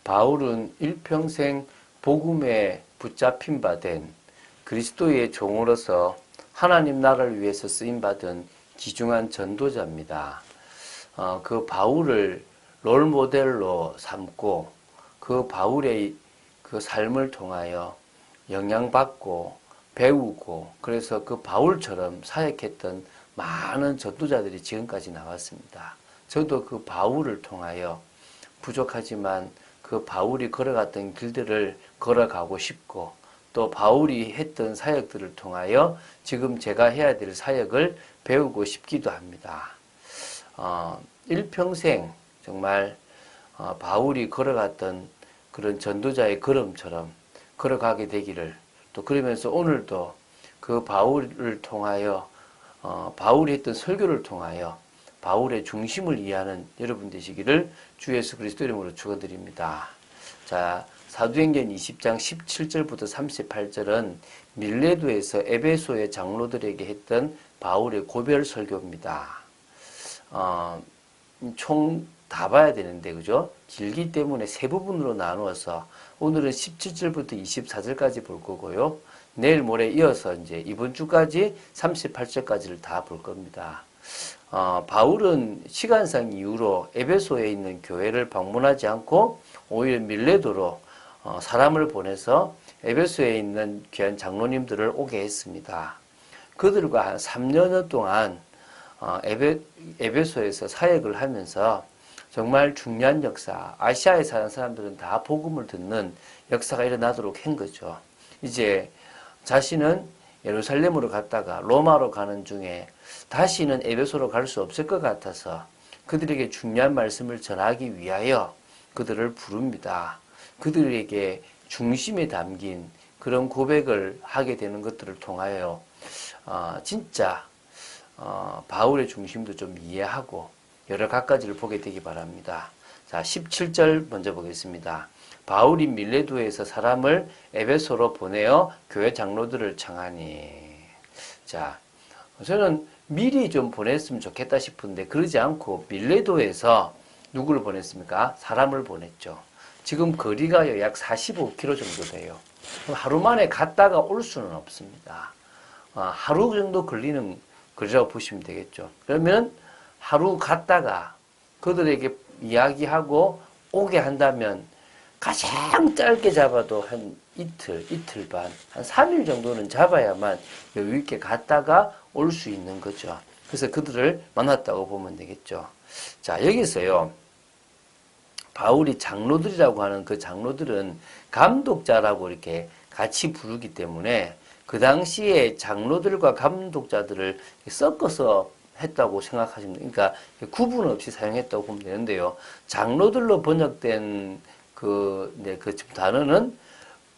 바울은 일평생 복음에 붙잡힌 바 된 그리스도의 종으로서 하나님 나라를 위해서 쓰임받은 귀중한 전도자입니다. 그 바울을 롤모델로 삼고 그 바울의 그 삶을 통하여 영향받고 배우고 그래서 그 바울처럼 사역했던 많은 전도자들이 지금까지 나왔습니다. 저도 그 바울을 통하여 부족하지만 그 바울이 걸어갔던 길들을 걸어가고 싶고 또 바울이 했던 사역들을 통하여 지금 제가 해야 될 사역을 배우고 싶기도 합니다. 일평생 정말 바울이 걸어갔던 그런 전도자의 걸음처럼 걸어가게 되기를 또 그러면서 오늘도 그 바울을 통하여 바울이 했던 설교를 통하여 바울의 중심을 이해하는 여러분 되시기를 주 예수 그리스도 이름으로 축원드립니다. 자, 사도행전 20장 17절부터 38절은 밀레도에서 에베소의 장로들에게 했던 바울의 고별 설교입니다. 총 다 봐야 되는데 그죠? 길기 때문에 세 부분으로 나누어서 오늘은 17절부터 24절까지 볼 거고요. 내일 모레 이어서 이제 이번 주까지 38절까지를 다 볼 겁니다. 바울은 시간상 이유로 에베소에 있는 교회를 방문하지 않고 오히려 밀레도로 사람을 보내서 에베소에 있는 귀한 장로님들을 오게 했습니다. 그들과 한 3년 동안 에베소에서 사역을 하면서 정말 중요한 역사, 아시아에 사는 사람들은 다 복음을 듣는 역사가 일어나도록 한 거죠. 이제 자신은 예루살렘으로 갔다가 로마로 가는 중에 다시는 에베소로 갈 수 없을 것 같아서 그들에게 중요한 말씀을 전하기 위하여 그들을 부릅니다. 그들에게 중심에 담긴 그런 고백을 하게 되는 것들을 통하여 진짜 바울의 중심도 좀 이해하고 여러 갖가지를 보게 되기 바랍니다. 자, 17절 먼저 보겠습니다. 바울이 밀레도에서 사람을 에베소로 보내어 교회 장로들을 청하니. 자, 저는 미리 좀 보냈으면 좋겠다 싶은데 그러지 않고 밀레도에서 누구를 보냈습니까? 사람을 보냈죠. 지금 거리가 약 45km 정도 돼요. 하루 만에 갔다가 올 수는 없습니다. 하루 정도 걸리는 거리라고 보시면 되겠죠. 그러면 하루 갔다가 그들에게 이야기하고 오게 한다면 가장 짧게 잡아도 한 이틀 반, 한 3일 정도는 잡아야만 여유있게 갔다가 올 수 있는 거죠. 그래서 그들을 만났다고 보면 되겠죠. 자, 여기서요. 바울이 장로들이라고 하는 그 장로들은 감독자라고 이렇게 같이 부르기 때문에 그 당시에 장로들과 감독자들을 섞어서 했다고 생각하시면 돼요. 그러니까 구분 없이 사용했다고 보면 되는데요. 장로들로 번역된 그 단어는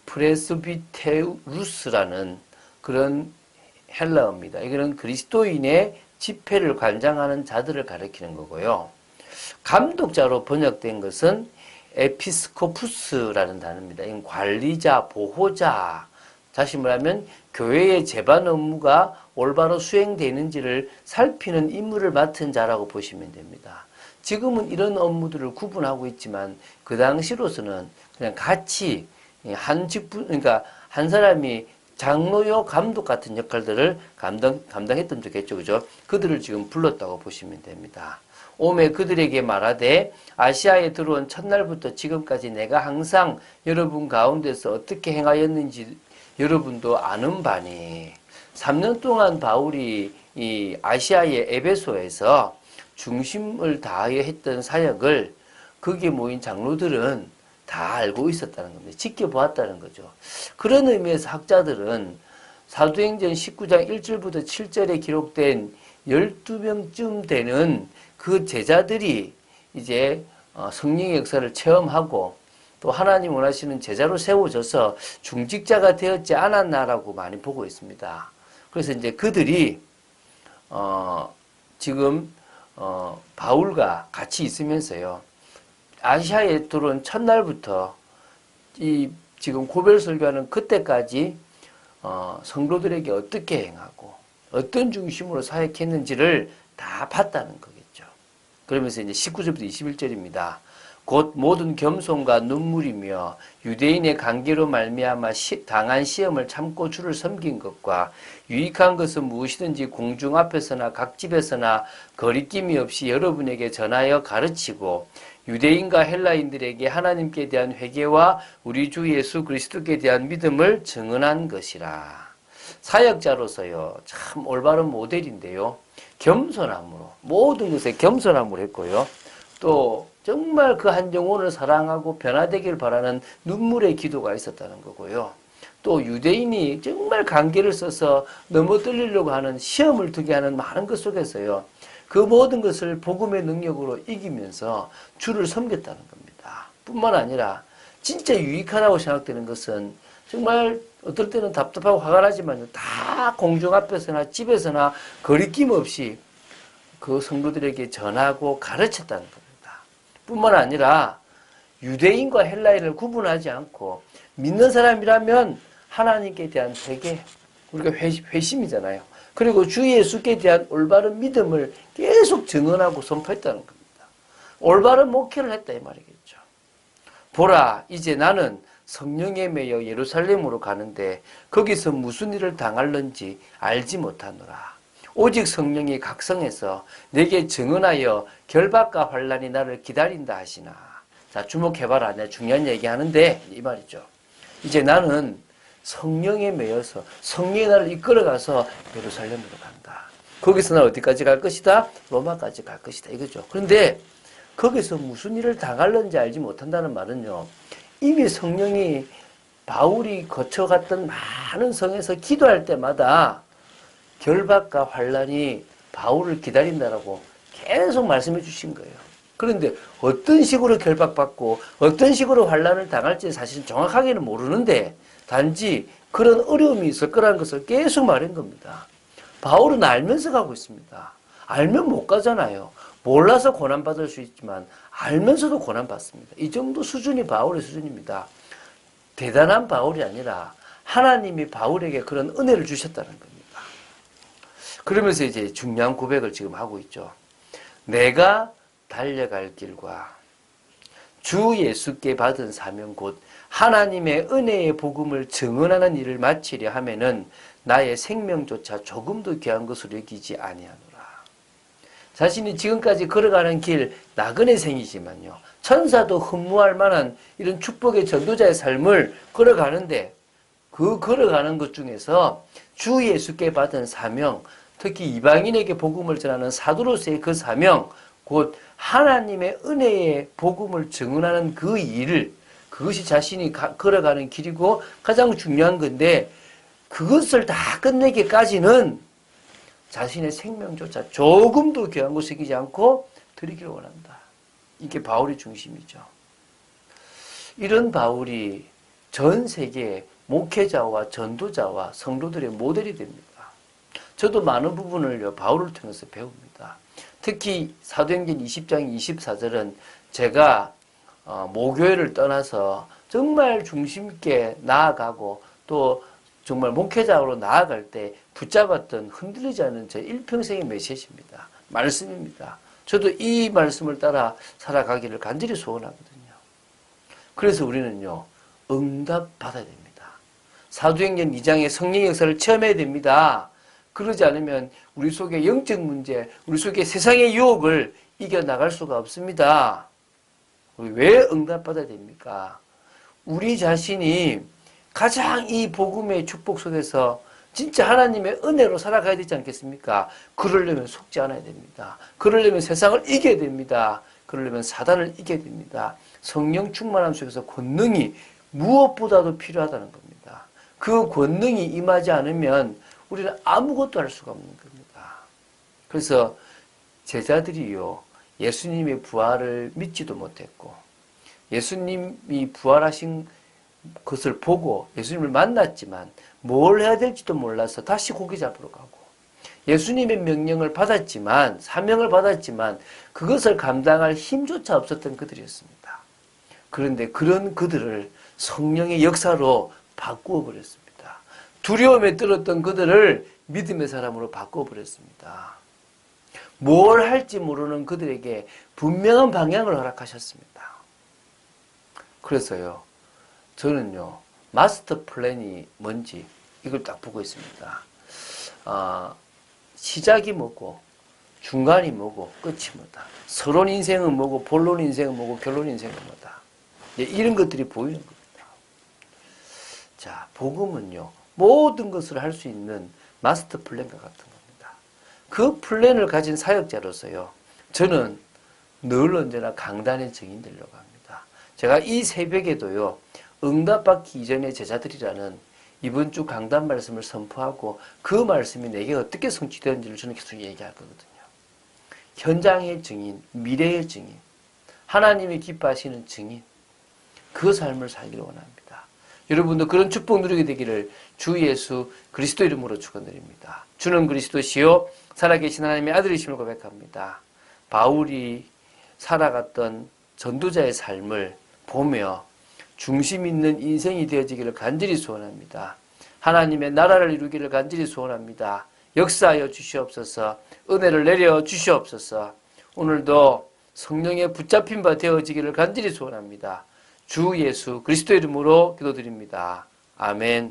프레스비테루스라는 그런 헬라어입니다. 이거는 그리스도인의 집회를 관장하는 자들을 가리키는 거고요. 감독자로 번역된 것은 에피스코푸스라는 단어입니다. 이건 관리자, 보호자, 다시 말하면 교회의 제반 업무가 올바로 수행되는지를 살피는 임무를 맡은 자라고 보시면 됩니다. 지금은 이런 업무들을 구분하고 있지만 그 당시로서는 그냥 같이 그러니까 한 사람이 장로요 감독 같은 역할들을 감당했던 적겠죠. 그죠? 그들을 지금 불렀다고 보시면 됩니다. 오매 그들에게 말하되 아시아에 들어온 첫날부터 지금까지 내가 항상 여러분 가운데서 어떻게 행하였는지 여러분도 아는 바니 3년 동안 바울이 이 아시아의 에베소에서 중심을 다하여 했던 사역을 거기에 모인 장로들은 다 알고 있었다는 겁니다. 지켜보았다는 거죠. 그런 의미에서 학자들은 사도행전 19장 1절부터 7절에 기록된 12명쯤 되는 그 제자들이 이제 성령의 역사를 체험하고 또 하나님 원하시는 제자로 세워져서 중직자가 되었지 않았나라고 많이 보고 있습니다. 그래서 이제 그들이 지금 바울과 같이 있으면서요. 아시아에 들어온 첫날부터 이 지금 고별 설교하는 그때까지 성도들에게 어떻게 행하고 어떤 중심으로 사역했는지를 다 봤다는 거겠죠. 그러면서 이제 19절부터 21절입니다. 곧 모든 겸손과 눈물이며 유대인의 관계로 말미암아 당한 시험을 참고 주를 섬긴 것과 유익한 것은 무엇이든지 공중 앞에서나 각집에서나 거리낌이 없이 여러분에게 전하여 가르치고 유대인과 헬라인들에게 하나님께 대한 회개와 우리 주 예수 그리스도께 대한 믿음을 증언한 것이라. 사역자로서요, 참 올바른 모델인데요. 겸손함으로, 모든 것에 겸손함으로 했고요. 또 정말 그 한 영혼을 사랑하고 변화되길 바라는 눈물의 기도가 있었다는 거고요. 또 유대인이 정말 관계를 써서 넘어뜨리려고 하는 시험을 두게 하는 많은 것 속에서요. 그 모든 것을 복음의 능력으로 이기면서 주를 섬겼다는 겁니다. 뿐만 아니라 진짜 유익하다고 생각되는 것은 정말 어떨 때는 답답하고 화가 나지만 다 공중 앞에서나 집에서나 거리낌 없이 그 성도들에게 전하고 가르쳤다는 겁니다. 뿐만 아니라 유대인과 헬라인을 구분하지 않고 믿는 사람이라면 하나님께 대한 회개, 우리가 회심이잖아요. 그리고 주 예수께 대한 올바른 믿음을 계속 증언하고 선포했다는 겁니다. 올바른 목회를 했다 이 말이겠죠. 보라, 이제 나는 성령에 매여 예루살렘으로 가는데 거기서 무슨 일을 당할는지 알지 못하노라. 오직 성령이 각성해서 내게 증언하여 결박과 환란이 나를 기다린다 하시나. 자, 주목해봐라. 내가 중요한 얘기하는데 이 말이죠. 이제 나는 성령에 매여서 성령이 나를 이끌어가서 예루살렘으로 간다. 거기서 나 어디까지 갈 것이다? 로마까지 갈 것이다. 이거죠. 그런데 거기서 무슨 일을 당할는지 알지 못한다는 말은요. 이미 성령이 바울이 거쳐갔던 많은 성에서 기도할 때마다 결박과 환란이 바울을 기다린다라고 계속 말씀해 주신 거예요. 그런데 어떤 식으로 결박받고 어떤 식으로 환란을 당할지 사실 정확하게는 모르는데 단지 그런 어려움이 있을 거라는 것을 계속 말한 겁니다. 바울은 알면서 가고 있습니다. 알면 못 가잖아요. 몰라서 고난받을 수 있지만 알면서도 고난받습니다. 이 정도 수준이 바울의 수준입니다. 대단한 바울이 아니라 하나님이 바울에게 그런 은혜를 주셨다는 겁니다. 그러면서 이제 중요한 고백을 지금 하고 있죠. 내가 달려갈 길과 주 예수께 받은 사명 곧 하나님의 은혜의 복음을 증언하는 일을 마치려 하면은 나의 생명조차 조금도 귀한 것으로 여기지 아니하노라. 자신이 지금까지 걸어가는 길 나그네 생이지만요. 천사도 흠모할 만한 이런 축복의 전도자의 삶을 걸어가는데 그 걸어가는 것 중에서 주 예수께 받은 사명, 특히 이방인에게 복음을 전하는 사도로서의 그 사명, 곧 하나님의 은혜의 복음을 증언하는 그 일을, 그것이 자신이 걸어가는 길이고 가장 중요한 건데 그것을 다 끝내기까지는 자신의 생명조차 조금도 귀한 것을 이기지 않고 드리기를 원한다. 이게 바울의 중심이죠. 이런 바울이 전 세계 목회자와 전도자와 성도들의 모델이 됩니다. 저도 많은 부분을 바울을 통해서 배웁니다. 특히 사도행전 20장 24절은 제가 모교회를 떠나서 정말 중심 있게 나아가고 또 정말 목회자로 나아갈 때 붙잡았던 흔들리지 않는 제 일평생의 메시지입니다. 말씀입니다. 저도 이 말씀을 따라 살아가기를 간절히 소원하거든요. 그래서 우리는요, 응답받아야 됩니다. 사도행전 2장의 성령 역사를 체험해야 됩니다. 그러지 않으면 우리 속의 영적 문제, 우리 속의 세상의 유혹을 이겨나갈 수가 없습니다. 우리 왜 응답받아야 됩니까? 우리 자신이 가장 이 복음의 축복 속에서 진짜 하나님의 은혜로 살아가야 되지 않겠습니까? 그러려면 속지 않아야 됩니다. 그러려면 세상을 이겨야 됩니다. 그러려면 사단을 이겨야 됩니다. 성령 충만함 속에서 권능이 무엇보다도 필요하다는 겁니다. 그 권능이 임하지 않으면 우리는 아무것도 할 수가 없는 겁니다. 그래서 제자들이요, 예수님의 부활을 믿지도 못했고 예수님이 부활하신 것을 보고 예수님을 만났지만 뭘 해야 될지도 몰라서 다시 고기 잡으러 가고 예수님의 명령을 받았지만 사명을 받았지만 그것을 감당할 힘조차 없었던 그들이었습니다. 그런데 그런 그들을 성령의 역사로 바꾸어 버렸습니다. 두려움에 떨었던 그들을 믿음의 사람으로 바꾸어 버렸습니다. 뭘 할지 모르는 그들에게 분명한 방향을 허락하셨습니다. 그래서요, 저는요, 마스터 플랜이 뭔지 이걸 딱 보고 있습니다. 시작이 뭐고, 중간이 뭐고, 끝이 뭐다. 서론 인생은 뭐고, 본론 인생은 뭐고, 결론 인생은 뭐다. 이런 것들이 보이는 겁니다. 자, 복음은요, 모든 것을 할 수 있는 마스터 플랜과 같은 겁니다. 그 플랜을 가진 사역자로서요, 저는 늘 언제나 강단의 증인 되려고 합니다. 제가 이 새벽에도요, 응답받기 이전의 제자들이라는 이번 주 강단 말씀을 선포하고 그 말씀이 내게 어떻게 성취되는지를 저는 계속 얘기하거든요. 현장의 증인, 미래의 증인, 하나님이 기뻐하시는 증인, 그 삶을 살기를 원합니다. 여러분도 그런 축복 누리게 되기를 주 예수 그리스도 이름으로 축원드립니다. 주는 그리스도시요 살아계신 하나님의 아들이심을 고백합니다. 바울이 살아갔던 전도자의 삶을 보며 중심 있는 인생이 되어지기를 간절히 소원합니다. 하나님의 나라를 이루기를 간절히 소원합니다. 역사하여 주시옵소서. 은혜를 내려 주시옵소서. 오늘도 성령에 붙잡힌 바 되어지기를 간절히 소원합니다. 주 예수 그리스도 이름으로 기도드립니다. 아멘.